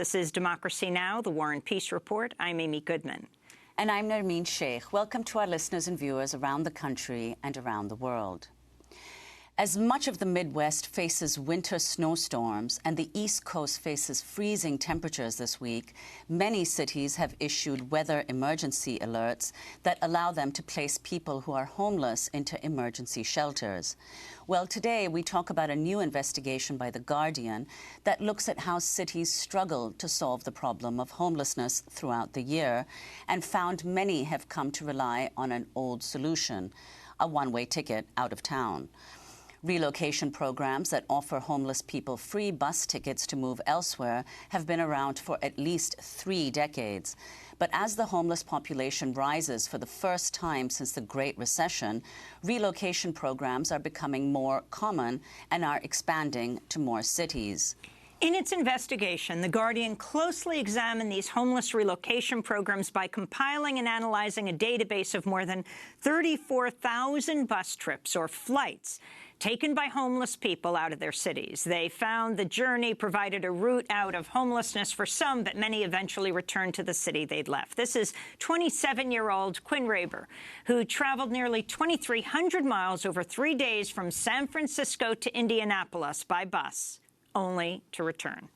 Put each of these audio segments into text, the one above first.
This is Democracy Now!, the War and Peace Report. I'm Amy Goodman. And I'm Nermeen Sheikh. Welcome to our listeners and viewers around the country and around the world. As much of the Midwest faces winter snowstorms and the East Coast faces freezing temperatures this week, many cities have issued weather emergency alerts that allow them to place people who are homeless into emergency shelters. Well, today we talk about a new investigation by The Guardian that looks at how cities struggle to solve the problem of homelessness throughout the year and found many have come to rely on an old solution, a one-way ticket out of town. Relocation programs that offer homeless people free bus tickets to move elsewhere have been around for at least 3 decades. But as the homeless population rises for the first time since the Great Recession, relocation programs are becoming more common and are expanding to more cities. In its investigation, The Guardian closely examined these homeless relocation programs by compiling and analyzing a database of more than 34,000 bus trips or flights taken by homeless people out of their cities. They found the journey provided a route out of homelessness for some, but many eventually returned to the city they'd left. This is 27-year-old Quinn Raber, who traveled nearly 2,300 miles over 3 days from San Francisco to Indianapolis by bus, only to return.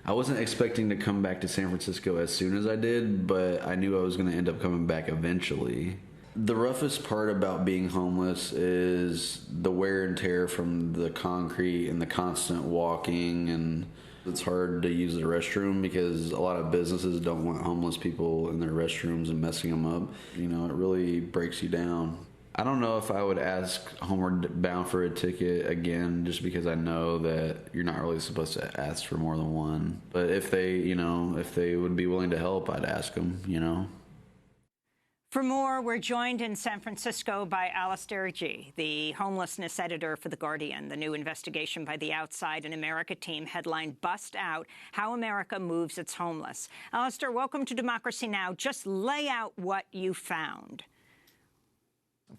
I wasn't expecting to come back to San Francisco as soon as I did, but I knew I was going to end up coming back eventually. The roughest part about being homeless is the wear and tear from the concrete and the constant walking, and it's hard to use the restroom because a lot of businesses don't want homeless people in their restrooms and messing them up. You know, it really breaks you down. I don't know if I would ask homeward bound for a ticket again, just because I know that you're not really supposed to ask for more than one. But if they would be willing to help, I'd ask them, For more, we're joined in San Francisco by Alistair G, the homelessness editor for The Guardian. The new investigation by the Outside in America team headlined "Bust Out: How America Moves Its Homeless." Alistair, welcome to Democracy Now! Just lay out what you found.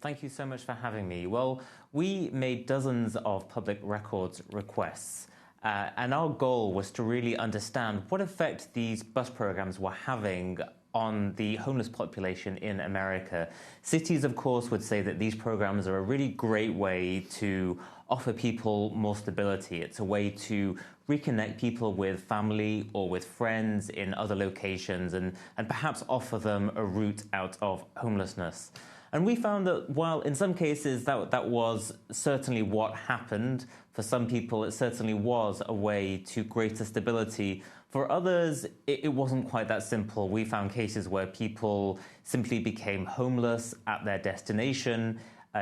Thank you so much for having me. Well, we made dozens of public records requests, and our goal was to really understand what effect these bus programs were having on the homeless population in America. Cities, of course, would say that these programs are a really great way to offer people more stability. It's a way to reconnect people with family or with friends in other locations and perhaps offer them a route out of homelessness. And we found that while in some cases that was certainly what happened, for some people it certainly was a way to greater stability, for others it wasn't quite that simple. We found cases where people simply became homeless at their destination.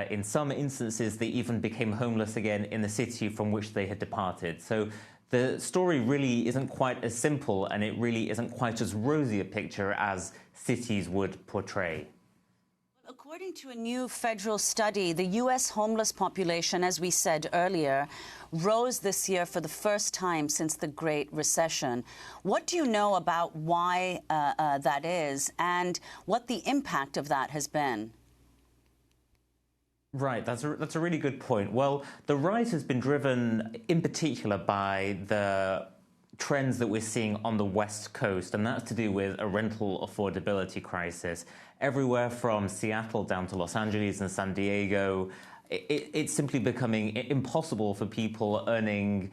In some instances, they even became homeless again in the city from which they had departed. So the story really isn't quite as simple, and it really isn't quite as rosy a picture as cities would portray. According to a new federal study, the U.S. homeless population, as we said earlier, rose this year for the first time since the Great Recession. What do you know about why that is and what the impact of that has been? Right, that's a really good point. Well, the rise has been driven in particular by the trends that we're seeing on the West Coast, and that's to do with a rental affordability crisis. Everywhere from Seattle down to Los Angeles and San Diego, it's simply becoming impossible for people earning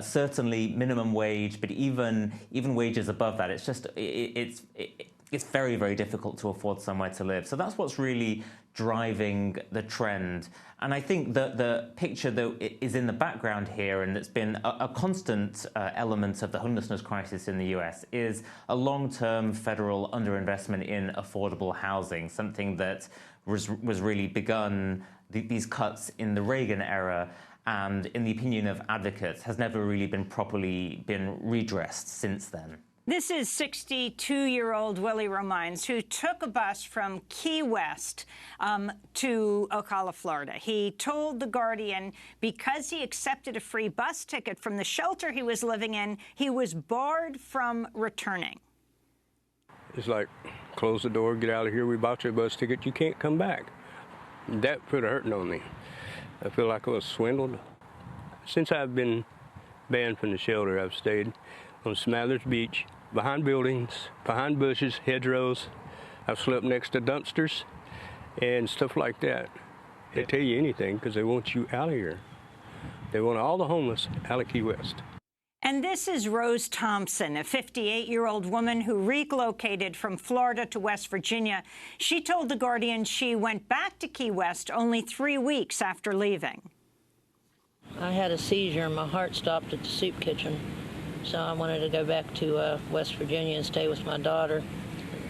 certainly minimum wage, but even wages above that. It's just it's very, very difficult to afford somewhere to live. So that's what's really driving the trend. And I think that the picture that is in the background here, and that's been a constant element of the homelessness crisis in the US, is a long-term federal underinvestment in affordable housing, something that was really begun, these cuts in the Reagan era, and in the opinion of advocates, has never really been properly redressed since then. This is 62-year-old Willie Romines, who took a bus from Key West to Ocala, Florida. He told The Guardian because he accepted a free bus ticket from the shelter he was living in, he was barred from returning. It's like, close the door, get out of here, we bought you a bus ticket, you can't come back. That put a hurting on me. I feel like I was swindled. Since I've been banned from the shelter, I've stayed on Smathers Beach, behind buildings, behind bushes, hedgerows. I've slept next to dumpsters and stuff like that. They tell you anything because they want you out of here. They want all the homeless out of Key West. And this is Rose Thompson, a 58-year-old woman who relocated from Florida to West Virginia. She told The Guardian she went back to Key West only 3 weeks after leaving. I had a seizure and my heart stopped at the soup kitchen. So I wanted to go back to West Virginia and stay with my daughter.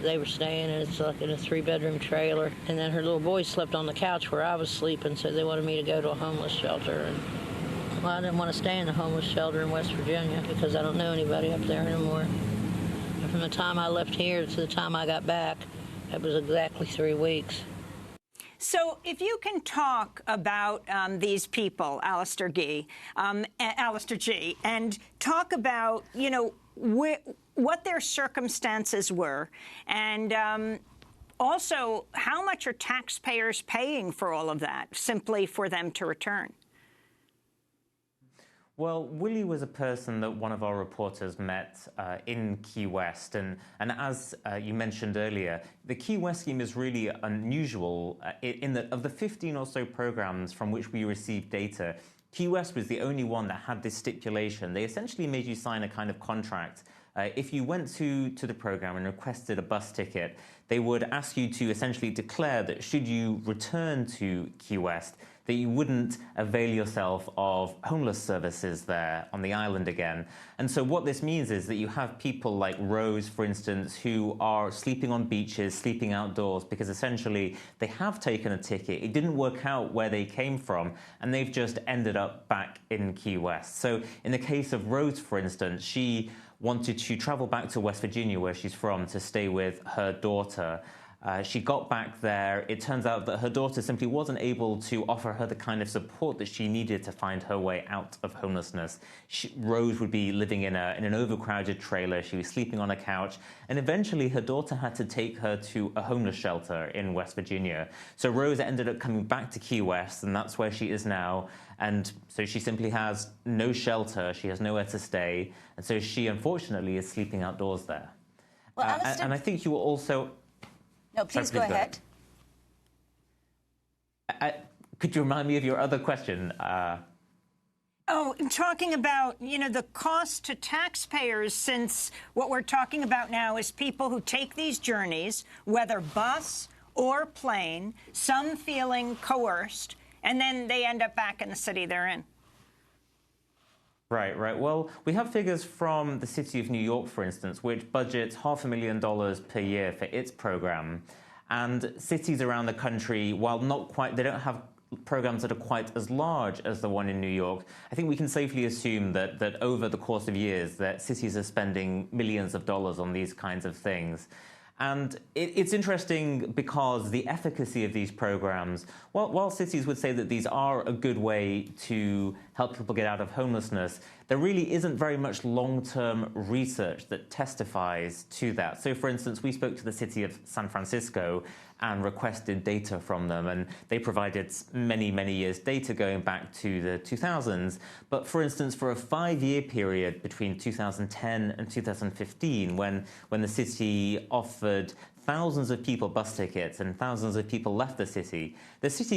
They were staying, and it's like in a 3-bedroom trailer. And then her little boy slept on the couch where I was sleeping, so they wanted me to go to a homeless shelter. And well, I didn't want to stay in the homeless shelter in West Virginia because I don't know anybody up there anymore. And from the time I left here to the time I got back, it was exactly 3 weeks. So if you can talk about these people, Alistair G, and talk about, you know, what their circumstances were, and also how much are taxpayers paying for all of that simply for them to return? Well, Willie was a person that one of our reporters met in Key West. And as you mentioned earlier, the Key West scheme is really unusual in that of the 15 or so programs from which we received data, Key West was the only one that had this stipulation. They essentially made you sign a kind of contract. If you went to the program and requested a bus ticket, they would ask you to essentially declare that should you return to Key West, that you wouldn't avail yourself of homeless services there on the island again. And so what this means is that you have people like Rose, for instance, who are sleeping on beaches, sleeping outdoors, because essentially they have taken a ticket. It didn't work out where they came from, and they've just ended up back in Key West. So in the case of Rose, for instance, she wanted to travel back to West Virginia, where she's from, to stay with her daughter. She got back there. It turns out that her daughter simply wasn't able to offer her the kind of support that she needed to find her way out of homelessness. Rose would be living in an overcrowded trailer. She was sleeping on a couch. And eventually her daughter had to take her to a homeless shelter in West Virginia. So Rose ended up coming back to Key West, and that's where she is now. And so she simply has no shelter. She has nowhere to stay. And so she, unfortunately, is sleeping outdoors there. Well, Alistair... and I think you were also... No, please go ahead. Could you remind me of your other question? Oh, talking about, you know, the cost to taxpayers, since what we're talking about now is people who take these journeys, whether bus or plane, some feeling coerced, and then they end up back in the city they're in. Right. Well, we have figures from the City of New York, for instance, which budgets $500,000 per year for its program. And cities around the country, while not quite, they don't have programs that are quite as large as the one in New York. I think we can safely assume that over the course of years, that cities are spending millions of dollars on these kinds of things. And it's interesting because the efficacy of these programs, while cities would say that these are a good way to help people get out of homelessness, there really isn't very much long-term research that testifies to that. So, for instance, we spoke to the city of San Francisco and requested data from them, and they provided many, many years' data going back to the 2000s. But, for instance, for a 5-year period between 2010 and 2015, when the city offered thousands of people bus tickets and thousands of people left the city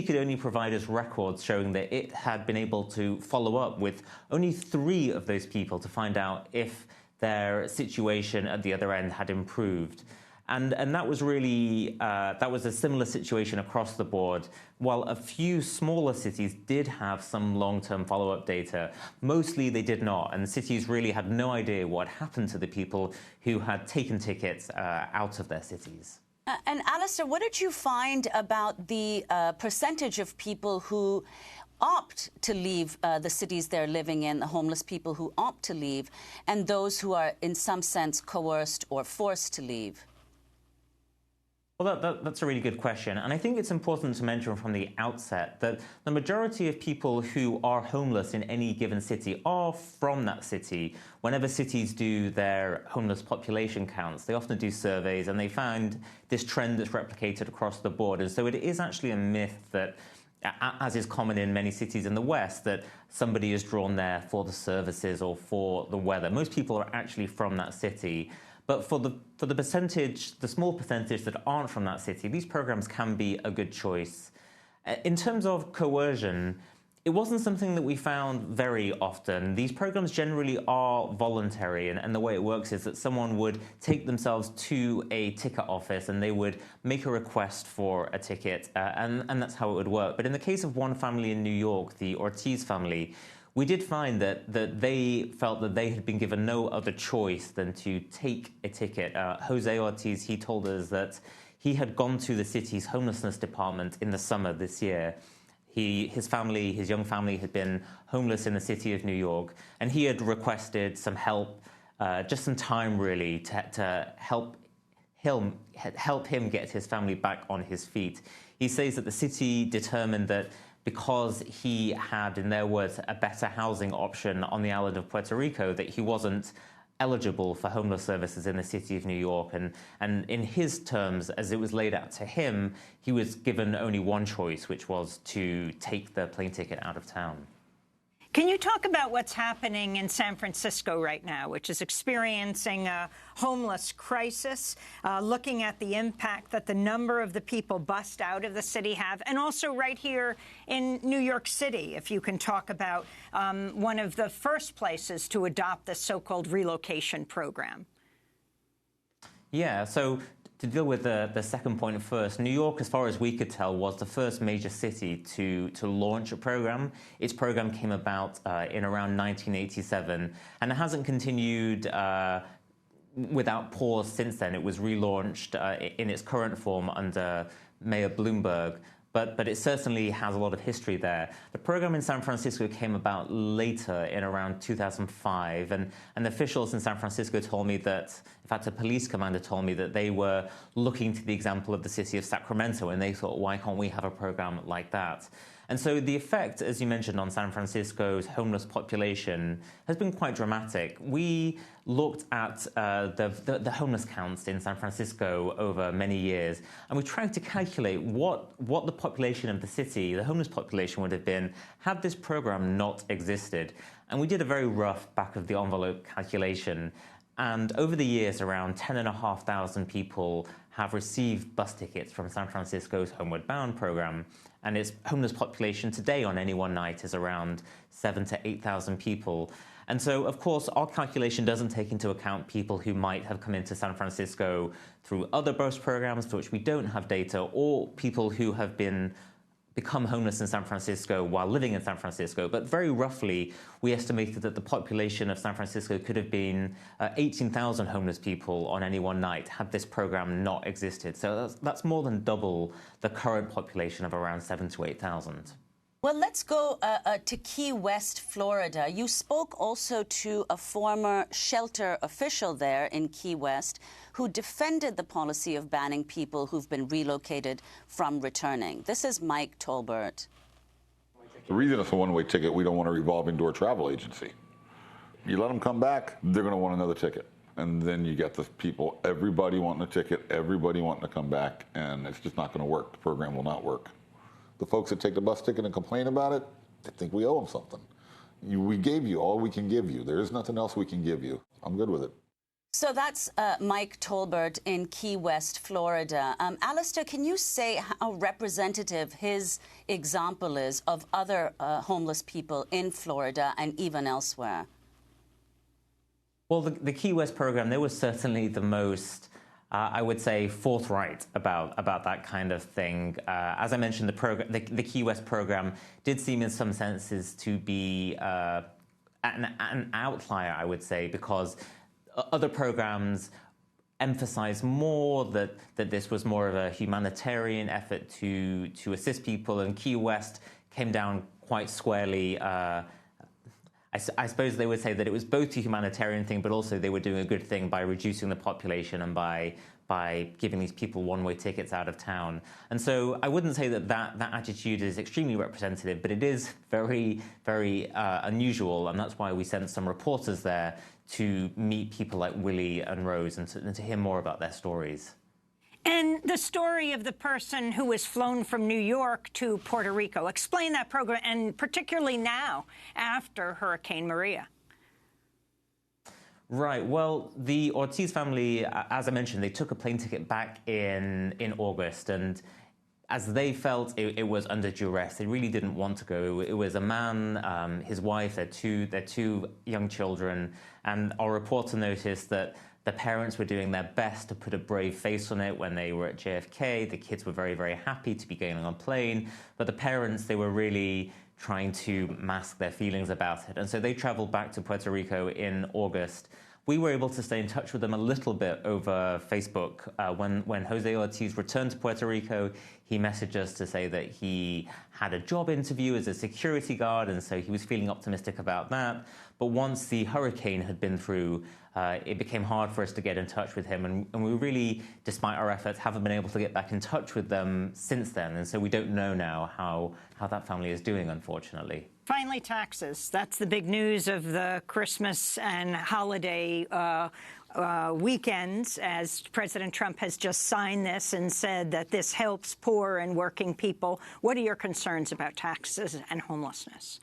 could only provide us records showing that it had been able to follow up with only 3 of those people to find out if their situation at the other end had improved. And that was really, that was a similar situation across the board. While a few smaller cities did have some long-term follow-up data, mostly they did not. And cities really had no idea what happened to the people who had taken tickets out of their cities. And Alistair, what did you find about the percentage of people who opt to leave the cities they're living in, the homeless people who opt to leave, and those who are in some sense coerced or forced to leave? Well, that's a really good question. And I think it's important to mention from the outset that the majority of people who are homeless in any given city are from that city. Whenever cities do their homeless population counts, they often do surveys, and they found this trend that's replicated across the board. And so it is actually a myth that as is common in many cities in the West, that somebody is drawn there for the services or for the weather. Most people are actually from that city. But for the percentage, the small percentage that aren't from that city, these programs can be a good choice. In terms of coercion, it wasn't something that we found very often. These programs generally are voluntary, and the way it works is that someone would take themselves to a ticket office and they would make a request for a ticket, and that's how it would work. But in the case of one family in New York, the Ortiz family, we did find that they felt that they had been given no other choice than to take a ticket. Jose Ortiz, he told us that he had gone to the city's homelessness department in the summer this year. His young family had been homeless in the city of New York, and he had requested some help, just some time really, to help him get his family back on his feet. He says that the city determined that because he had, in their words, a better housing option on the island of Puerto Rico, that he wasn't eligible for homeless services in the city of New York. And in his terms, as it was laid out to him, he was given only one choice, which was to take the plane ticket out of town. Can you talk about what's happening in San Francisco right now, which is experiencing a homeless crisis, looking at the impact that the number of the people bussed out of the city have, and also right here in New York City, if you can talk about one of the first places to adopt this so-called relocation program? Yeah, so to deal with the second point first, New York, as far as we could tell, was the first major city to launch a program. Its program came about in around 1987, and it hasn't continued without pause since then. It was relaunched in its current form under Mayor Bloomberg. But it certainly has a lot of history there. The program in San Francisco came about later, in around 2005, and officials in San Francisco told me that, in fact, a police commander told me that they were looking to the example of the city of Sacramento, and they thought, why can't we have a program like that? And so the effect, as you mentioned, on San Francisco's homeless population has been quite dramatic. We looked at the homeless counts in San Francisco over many years, and we tried to calculate what the population of the city, the homeless population, would have been had this program not existed. And we did a very rough back-of-the-envelope calculation. And over the years, around 10,500 people have received bus tickets from San Francisco's Homeward Bound program. And its homeless population today on any one night is around 7,000 to 8,000 people. And so, of course, our calculation doesn't take into account people who might have come into San Francisco through other bus programs for which we don't have data, or people who have become homeless in San Francisco while living in San Francisco. But very roughly, we estimated that the population of San Francisco could have been 18,000 homeless people on any one night had this program not existed. So that's more than double the current population of around 7,000 to 8,000. Well, let's go to Key West, Florida. You spoke also to a former shelter official there in Key West who defended the policy of banning people who've been relocated from returning. This is Mike Tolbert. The reason it's a one-way ticket, we don't want a revolving door travel agency. You let them come back, they're going to want another ticket. And then you get the people, everybody wanting a ticket, everybody wanting to come back, and it's just not going to work. The program will not work. The folks that take the bus ticket and complain about it, they think we owe them something. We gave you all we can give you. There is nothing else we can give you. I'm good with it. So that's Mike Tolbert in Key West, Florida. Alistair, can you say how representative his example is of other homeless people in Florida and even elsewhere? Well, the Key West program, they were certainly the most, I would say, forthright about that kind of thing. As I mentioned, the Key West program did seem in some senses to be an outlier, I would say, because other programs emphasize more that this was more of a humanitarian effort to assist people, and Key West came down quite squarely. I suppose they would say that it was both a humanitarian thing, but also they were doing a good thing by reducing the population and by giving these people one-way tickets out of town. And so I wouldn't say that attitude is extremely representative, but it is very, very unusual, and that's why we sent some reporters there to meet people like Willie and Rose and to hear more about their stories. And the story of the person who was flown from New York to Puerto Rico. Explain that program, and particularly now, after Hurricane Maria. Right. Well, the Ortiz family, as I mentioned, they took a plane ticket back in August, and as they felt it was under duress, they really didn't want to go. It was a man, his wife, their two young children, and our reporter noticed that the parents were doing their best to put a brave face on it when they were at JFK. The kids were very, very happy to be going on a plane, but the parents, they were really trying to mask their feelings about it. And so they traveled back to Puerto Rico in August. We were able to stay in touch with them a little bit over Facebook. When Jose Ortiz returned to Puerto Rico, he messaged us to say that he had a job interview as a security guard, and so he was feeling optimistic about that. But once the hurricane had been through, it became hard for us to get in touch with him, and we really, despite our efforts, haven't been able to get back in touch with them since then. And so we don't know now how that family is doing, unfortunately. Finally, taxes. That's the big news of the Christmas and holiday weekends, as President Trump has just signed this and said that this helps poor and working people. What are your concerns about taxes and homelessness?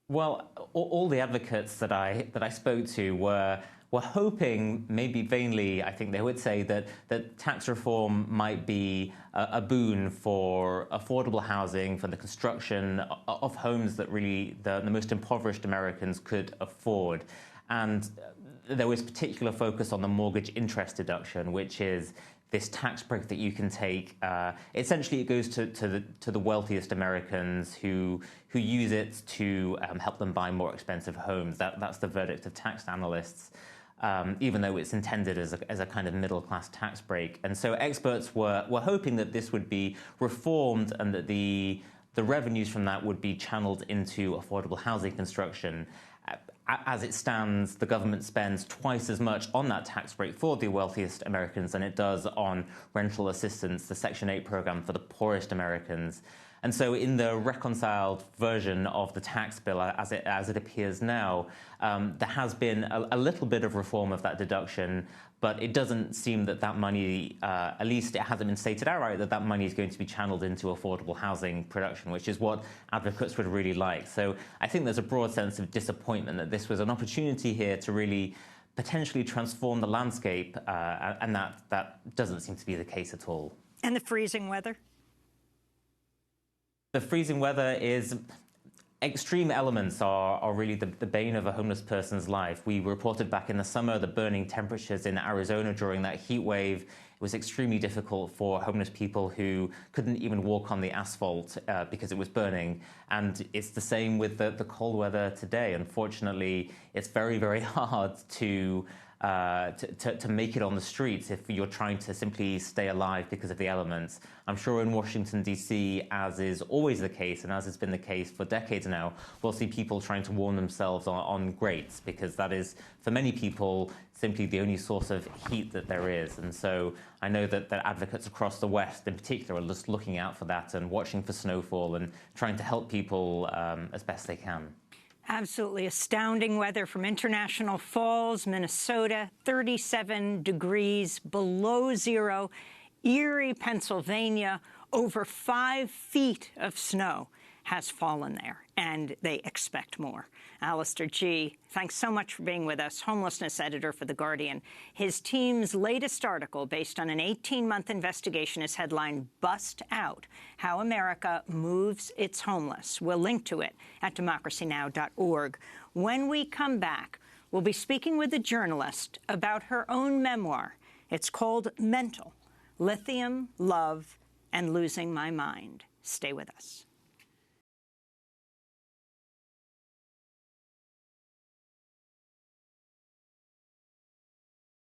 Well, all the advocates that I spoke to were hoping, maybe vainly, I think they would say, that tax reform might be a boon for affordable housing, for the construction of homes that really the most impoverished Americans could afford. And there was particular focus on the mortgage interest deduction, which is this tax break that you can take. Essentially, it goes to the wealthiest Americans who use it to help them buy more expensive homes. That's the verdict of tax analysts. Even though it's intended as a kind of middle-class tax break. And so experts were hoping that this would be reformed and that the revenues from that would be channeled into affordable housing construction. As it stands, the government spends twice as much on that tax break for the wealthiest Americans than it does on rental assistance, the Section 8 program for the poorest Americans. And so in the reconciled version of the tax bill, as it appears now, there has been a little bit of reform of that deduction, but it doesn't seem that money, at least it hasn't been stated outright, that money is going to be channeled into affordable housing production, which is what advocates would really like. So I think there's a broad sense of disappointment that this was an opportunity here to really potentially transform the landscape, and that doesn't seem to be the case at all. And the freezing weather? The freezing weather is... Extreme elements are really the bane of a homeless person's life. We reported back in the summer the burning temperatures in Arizona during that heat wave. It was extremely difficult for homeless people who couldn't even walk on the asphalt because it was burning. And it's the same with the cold weather today. Unfortunately, it's very, very hard to make it on the streets if you're trying to simply stay alive because of the elements. I'm sure in Washington, D.C., as is always the case, and as has been the case for decades now, we'll see people trying to warm themselves on grates, because that is, for many people, simply the only source of heat that there is. And so I know that advocates across the West, in particular, are just looking out for that and watching for snowfall and trying to help people as best they can. Absolutely astounding weather from International Falls, Minnesota, 37 degrees below zero. Erie, Pennsylvania, over 5 feet of snow has fallen there, and they expect more. Alistair G, thanks so much for being with us, homelessness editor for The Guardian. His team's latest article, based on an 18-month investigation, is headlined, "Bust Out: How America Moves Its Homeless." We'll link to it at democracynow.org. When we come back, we'll be speaking with a journalist about her own memoir. It's called Mental: Lithium, Love, and Losing My Mind. Stay with us.